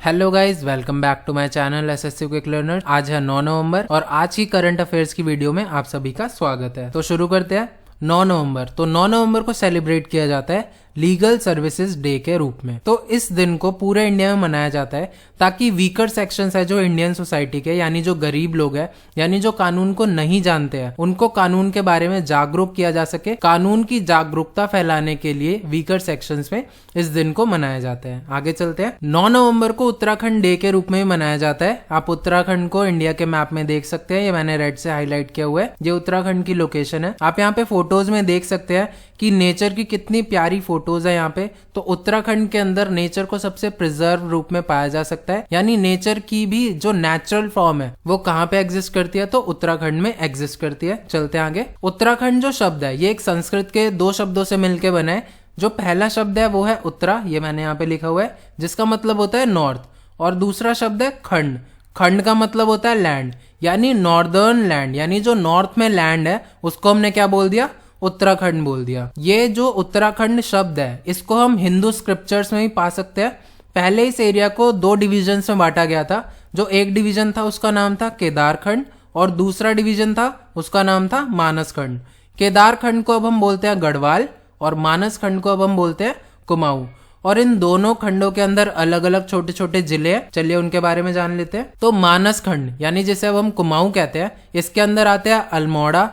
Hello guys, welcome back to my channel SSC quick learner. आज है 9 नवंबर और आज की करंट अफेयर्स की वीडियो में आप सभी का स्वागत है। तो शुरू करते हैं। 9 नवंबर, तो 9 नवंबर को सेलिब्रेट किया जाता है लीगल सर्विसेज डे के रूप में। तो इस दिन को पूरे इंडिया में मनाया जाता है ताकि वीकर सेक्शंस है जो इंडियन सोसाइटी के, यानी जो गरीब लोग हैं, यानी जो कानून को नहीं जानते हैं, उनको कानून के बारे में जागरूक किया जा सके। कानून की जागरूकता फैलाने के लिए वीकर सेक्शंस में इस दिन को मनाया जाता है। आगे चलते हैं। 9 नवंबर को उत्तराखंड डे के रूप में भी मनाया जाता है। आप उत्तराखंड को इंडिया के मैप में देख सकते हैं, ये मैंने रेड से हाईलाइट किया हुआ है। ये उत्तराखंड की लोकेशन है। आप यहाँ पे फोटोज में देख सकते हैं कि नेचर की कितनी प्यारी फोटोज है यहाँ पे। तो उत्तराखंड के अंदर नेचर को सबसे प्रिजर्व रूप में पाया जा सकता है, यानी नेचर की भी जो नेचुरल फॉर्म है वो कहाँ पे एग्जिस्ट करती है, तो उत्तराखंड में एग्जिस्ट करती है। चलते हैं आगे। उत्तराखंड जो शब्द है ये एक संस्कृत के दो शब्दों से मिलकर बना है। जो पहला शब्द है वो है उत्तरा, ये मैंने यहाँ पे लिखा हुआ है, जिसका मतलब होता है नॉर्थ, और दूसरा शब्द है खंड। खंड का मतलब होता है लैंड, यानी नॉर्दर्न लैंड, यानी जो नॉर्थ में लैंड है उसको हमने क्या बोल दिया, उत्तराखंड बोल दिया। ये जो उत्तराखंड शब्द है इसको हम हिंदू स्क्रिप्चर्स में भी पा सकते हैं। पहले इस एरिया को दो डिविजन्स में बांटा गया था। जो एक डिवीजन था उसका नाम था केदारखंड और दूसरा डिवीजन था उसका नाम था मानसखंड। केदारखंड को अब हम बोलते हैं गढ़वाल और मानसखंड को अब हम बोलते हैं कुमाऊं। और इन दोनों खंडों के अंदर अलग अलग छोटे छोटे जिले हैं। चलिए उनके बारे में जान लेते हैं। तो मानसखंड यानी जिसे अब हम कुमाऊं कहते हैं, इसके अंदर आते हैं अल्मोड़ा,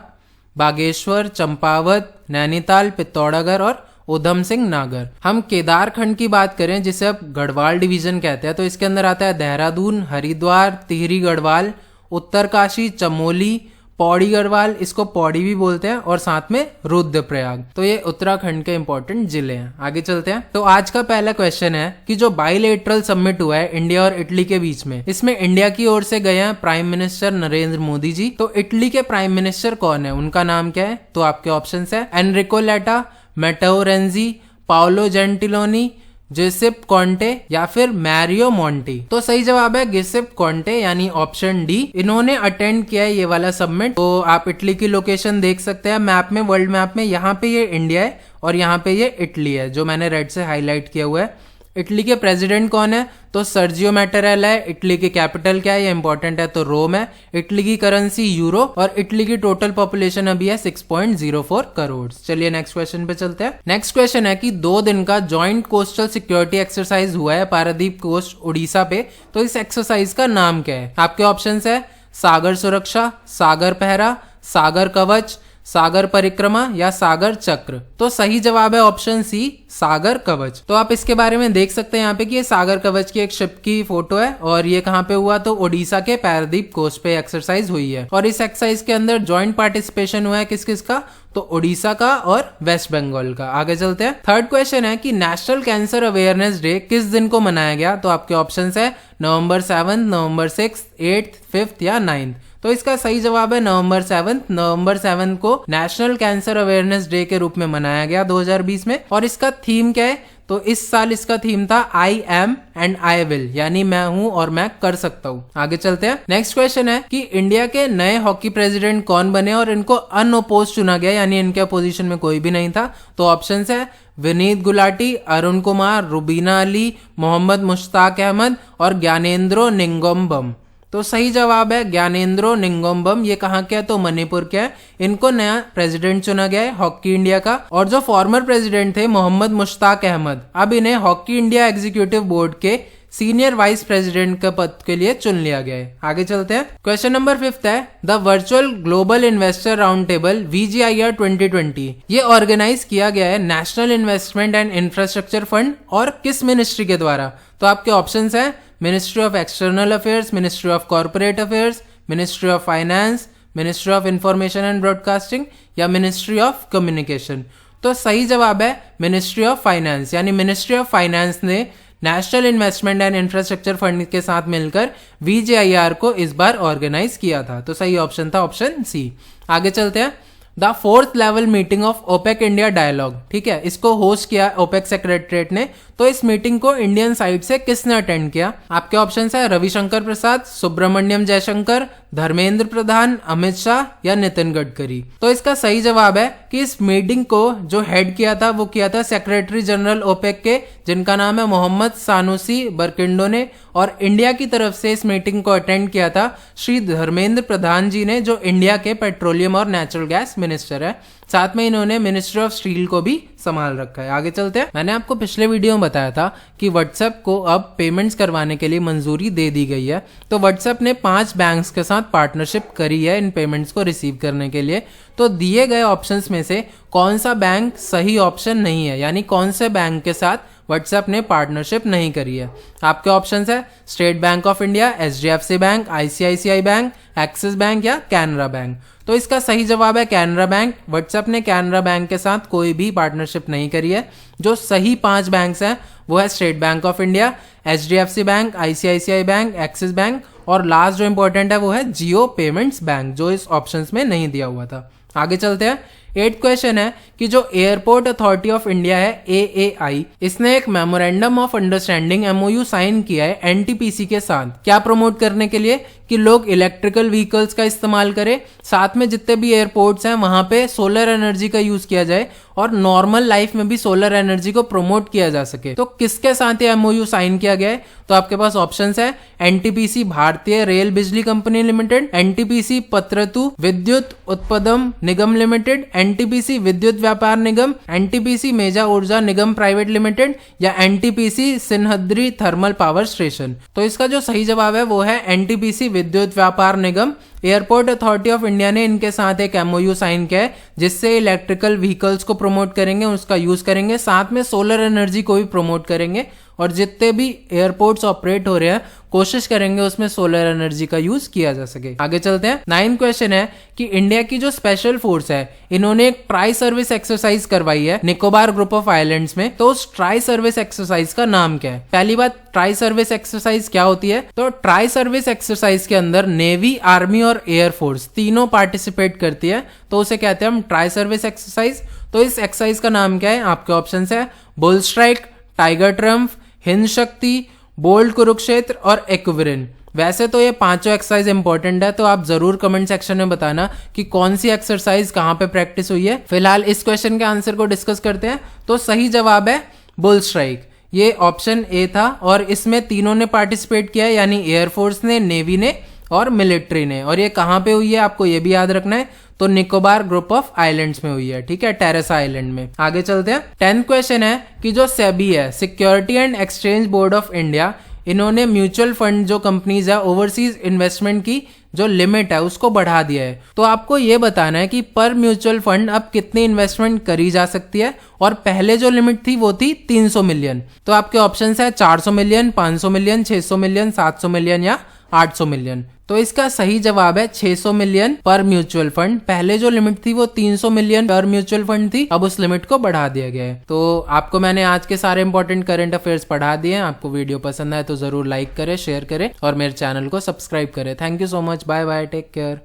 बागेश्वर, चंपावत, नैनीताल, पित्तौरागढ़ और उधम सिंह नागर। हम केदारखंड की बात करें जिसे अब गढ़वाल डिवीजन कहते हैं, तो इसके अंदर आता है देहरादून, हरिद्वार, टिहरी गढ़वाल, उत्तरकाशी, चमोली, पौड़ी गढ़वाल, इसको पौड़ी भी बोलते हैं, और साथ में रुद्रप्रयाग। तो ये उत्तराखंड के इंपॉर्टेंट जिले हैं। आगे चलते हैं। तो आज का पहला क्वेश्चन है कि जो बाइलेटरल समिट हुआ है इंडिया और इटली के बीच में, इसमें इंडिया की ओर से गए हैं प्राइम मिनिस्टर नरेंद्र मोदी जी। तो इटली के प्राइम मिनिस्टर कौन है, उनका नाम क्या है? तो आपके ऑप्शन है Enrico Letta, Matteo Renzi, Paolo Gentiloni, Giuseppe Conte या फिर मैरियो मोंटी। तो सही जवाब है गिसेप कॉन्टे, यानी ऑप्शन डी। इन्होंने अटेंड किया है ये वाला समिट। तो आप इटली की लोकेशन देख सकते हैं मैप में, वर्ल्ड मैप में। यहाँ पे ये इंडिया है और यहाँ पे ये इटली है, जो मैंने रेड से हाईलाइट किया हुआ है। इटली के प्रेसिडेंट कौन है? तो सर्जियो मैटेरेला है। इटली की कैपिटल क्या है, ये इंपॉर्टेंट है, तो रोम है। इटली की करेंसी यूरो और इटली की टोटल पॉपुलेशन अभी है 6.04 करोड़। चलिए नेक्स्ट क्वेश्चन पे चलते हैं। नेक्स्ट क्वेश्चन है कि 2 दिन का जॉइंट कोस्टल सिक्योरिटी एक्सरसाइज हुआ है पारादीप कोस्ट उड़ीसा पे। तो इस एक्सरसाइज का नाम क्या है? आपके ऑप्शन है सागर सुरक्षा, सागर पहरा, सागर कवच, सागर परिक्रमा या सागर चक्र। तो सही जवाब है ऑप्शन सी, सागर कवच। तो आप इसके बारे में देख सकते हैं यहाँ पे कि ये सागर कवच की एक शिप की फोटो है और ये कहाँ पे हुआ, तो ओडिशा के पारादीप कोस्ट पे एक्सरसाइज हुई है। और इस एक्सरसाइज के अंदर जॉइंट पार्टिसिपेशन हुआ है किस किस का, तो ओडिशा का और वेस्ट बंगाल का। आगे चलते हैं। थर्ड क्वेश्चन है कि नेशनल कैंसर अवेयरनेस डे किस दिन को मनाया गया? तो आपके ऑप्शन है नवंबर 7, नवंबर 6, 8, 5 या 9। तो इसका सही जवाब है नवंबर 7। नवंबर 7 को नेशनल कैंसर अवेयरनेस डे के रूप में मनाया गया 2020 में। और इसका थीम क्या है? तो इस साल इसका थीम था I am and I will, यानी मैं हूं और मैं कर सकता हूं। आगे चलते हैं। नेक्स्ट क्वेश्चन है कि इंडिया के नए हॉकी प्रेसिडेंट कौन बने और इनको अनअपोज चुना गया, यानी इनके अपोजिशन में कोई भी नहीं था। तो ऑप्शन है विनीत गुलाटी, अरुण कुमार, रुबीना अली, मोहम्मद मुश्ताक अहमद और ज्ञानेंद्रो निंगोम्बम। तो सही जवाब है ज्ञानेंद्रो निंगोम्बम। ये कहाँ के है, तो मणिपुर के है। इनको नया प्रेसिडेंट चुना गया है हॉकी इंडिया का। और जो फॉर्मर प्रेसिडेंट थे मोहम्मद मुश्ताक अहमद, अब इन्हें हॉकी इंडिया एग्जीक्यूटिव बोर्ड के सीनियर वाइस प्रेसिडेंट के पद के लिए चुन लिया गया है। आगे चलते हैं। क्वेश्चन नंबर 5 है the virtual global investor round table VGIR 2020 ये ऑर्गेनाइज किया गया है national investment and infrastructure fund और किस मिनिस्ट्री के द्वारा? तो आपके ऑप्शन है ministry of external affairs, ministry of corporate affairs, ministry of finance, ministry of information and broadcasting या मिनिस्ट्री ऑफ कम्युनिकेशन। तो सही जवाब है मिनिस्ट्री ऑफ फाइनेंस, यानी मिनिस्ट्री ऑफ फाइनेंस ने national investment and infrastructure fund के साथ मिलकर VGIR को इस बार ऑर्गेनाइज किया था। तो सही ऑप्शन था ऑप्शन सी। आगे चलते हैं। The 4th level meeting of OPEC India dialogue, ठीक है, इसको होस्ट किया ओपेक सेक्रेटरीट ने। तो इस मीटिंग को इंडियन साइड से किसने अटेंड किया? आपके ऑप्शन है रविशंकर प्रसाद, सुब्रमण्यम जयशंकर, धर्मेंद्र प्रधान, अमित शाह या नितिन गडकरी। तो इसका सही जवाब है कि इस मीटिंग को जो हेड किया था वो किया था सेक्रेटरी जनरल ओपेक के, जिनका नाम है मोहम्मद सानुसी बरकिंडो ने, और इंडिया की तरफ से इस मीटिंग को अटेंड किया था श्री धर्मेंद्र प्रधान जी ने, जो इंडिया के पेट्रोलियम और नेचुरल गैस मिनिस्टर है। साथ में इन्होंने मिनिस्ट्री ऑफ स्टील को भी संभाल रखा है। आगे चलते हैं। मैंने आपको पिछले वीडियो में बताया था कि व्हाट्सएप को अब पेमेंट्स करवाने के लिए मंजूरी दे दी गई है। तो व्हाट्सएप ने 5 बैंक्स के साथ पार्टनरशिप करी है इन पेमेंट्स को रिसीव करने के लिए। तो दिए गए ऑप्शंस में से कौन सा बैंक सही ऑप्शन नहीं है, यानी कौन से बैंक के साथ व्हाट्सएप ने पार्टनरशिप नहीं करी है? आपके ऑप्शंस है state bank of India, HDFC bank, ICICI bank, axis bank या कैनरा बैंक। तो इसका सही जवाब है कैनरा बैंक। व्हाट्सएप ने कैनरा बैंक के साथ कोई भी पार्टनरशिप नहीं करी है। जो सही 5 बैंक्स हैं वो है state bank of India, HDFC bank, ICICI bank, axis bank, और लास्ट जो इंपॉर्टेंट है वो है जियो पेमेंट्स बैंक, जो इस ऑप्शंस में नहीं दिया हुआ था। आगे चलते हैं। 8th क्वेश्चन है कि जो एयरपोर्ट अथॉरिटी ऑफ इंडिया है AAI, इसने एक memorandum of understanding MOU sign किया है NTPC के साथ। क्या प्रमोट करने के लिए? कि लोग इलेक्ट्रिकल व्हीकल्स का इस्तेमाल करें, साथ में जितने भी एयरपोर्ट्स हैं वहां पे सोलर एनर्जी का यूज किया जाए और नॉर्मल लाइफ में भी सोलर एनर्जी को प्रमोट किया जा सके। तो किसके साथ ये MOU साइन किया गया है? तो आपके पास ऑप्शंस है NTPC भारतीय रेल बिजली कंपनी लिमिटेड, NTPC पत्रतु विद्युत उत्पादन निगम लिमिटेड, NTPC विद्युत व्यापार निगम, NTPC मेजा ऊर्जा निगम प्राइवेट लिमिटेड या NTPC सिन्हद्री थर्मल पावर स्टेशन। तो इसका जो सही जवाब है वो है NTPC विद्युत व्यापार निगम। एयरपोर्ट अथॉरिटी ऑफ इंडिया ने इनके साथ एक MOU साइन किया है जिससे इलेक्ट्रिकल व्हीकल्स को प्रमोट करेंगे, उसका यूज करेंगे, साथ में सोलर एनर्जी को भी प्रमोट करेंगे, और जितने भी एयरपोर्ट्स ऑपरेट हो रहे हैं कोशिश करेंगे उसमें सोलर एनर्जी का यूज किया जा सके। आगे चलते हैं। 9th क्वेश्चन है कि इंडिया की जो स्पेशल फोर्स है इन्होंने एक ट्राई सर्विस एक्सरसाइज करवाई है निकोबार ग्रुप ऑफ आइलैंड्स में। तो उस ट्राई सर्विस एक्सरसाइज का नाम क्या है? पहली बात, ट्राई सर्विस एक्सरसाइज क्या होती है? तो ट्राई सर्विस एक्सरसाइज के अंदर नेवी, आर्मी और एयरफोर्स तीनों पार्टिसिपेट करती है, तो उसे कहते हैं हम ट्राई सर्विस एक्सरसाइज। तो इस एक्सरसाइज का नाम क्या है? आपके ऑप्शन है bull strike, tiger triumph, Hind शक्ति, बोल्ड कुरुक्षेत्र और एक्विरिन। वैसे तो ये 5 एक्सरसाइज इंपॉर्टेंट है, तो आप जरूर कमेंट सेक्शन में बताना कि कौन सी एक्सरसाइज कहाँ पे प्रैक्टिस हुई है। फिलहाल इस क्वेश्चन के आंसर को डिस्कस करते हैं। तो सही जवाब है बुल स्ट्राइक, ये ऑप्शन ए था, और इसमें तीनों ने पार्टिसिपेट किया है, यानी एयरफोर्स ने, नेवी ने और मिलिट्री ने। और ये कहाँ पे हुई है आपको ये भी याद रखना है, तो निकोबार ग्रुप ऑफ आइलैंड्स में हुई है, ठीक है, टेरेस आइलैंड में। आगे चलते हैं। 10th क्वेश्चन है कि जो सेबी है, security and exchange board of India, इन्होंने म्यूचुअल फंड जो कंपनीज है ओवरसीज इन्वेस्टमेंट की जो लिमिट है उसको बढ़ा दिया है। तो आपको ये बताना है कि पर म्यूचुअल फंड अब कितनी इन्वेस्टमेंट करी जा सकती है, और पहले जो लिमिट थी वो थी 300 मिलियन। तो आपके ऑप्शंस है 400 मिलियन, 500 मिलियन, 600 मिलियन, 700 मिलियन या 800 मिलियन। तो इसका सही जवाब है 600 मिलियन पर म्यूचुअल फंड। पहले जो लिमिट थी वो 300 मिलियन पर म्यूचुअल फंड थी, अब उस लिमिट को बढ़ा दिया गया है। तो आपको मैंने आज के सारे इंपॉर्टेंट करंट अफेयर्स पढ़ा दिए हैं। आपको वीडियो पसंद आए तो जरूर लाइक करें, शेयर करें और मेरे चैनल को सब्सक्राइब करें। Thank you so much, bye bye, take care.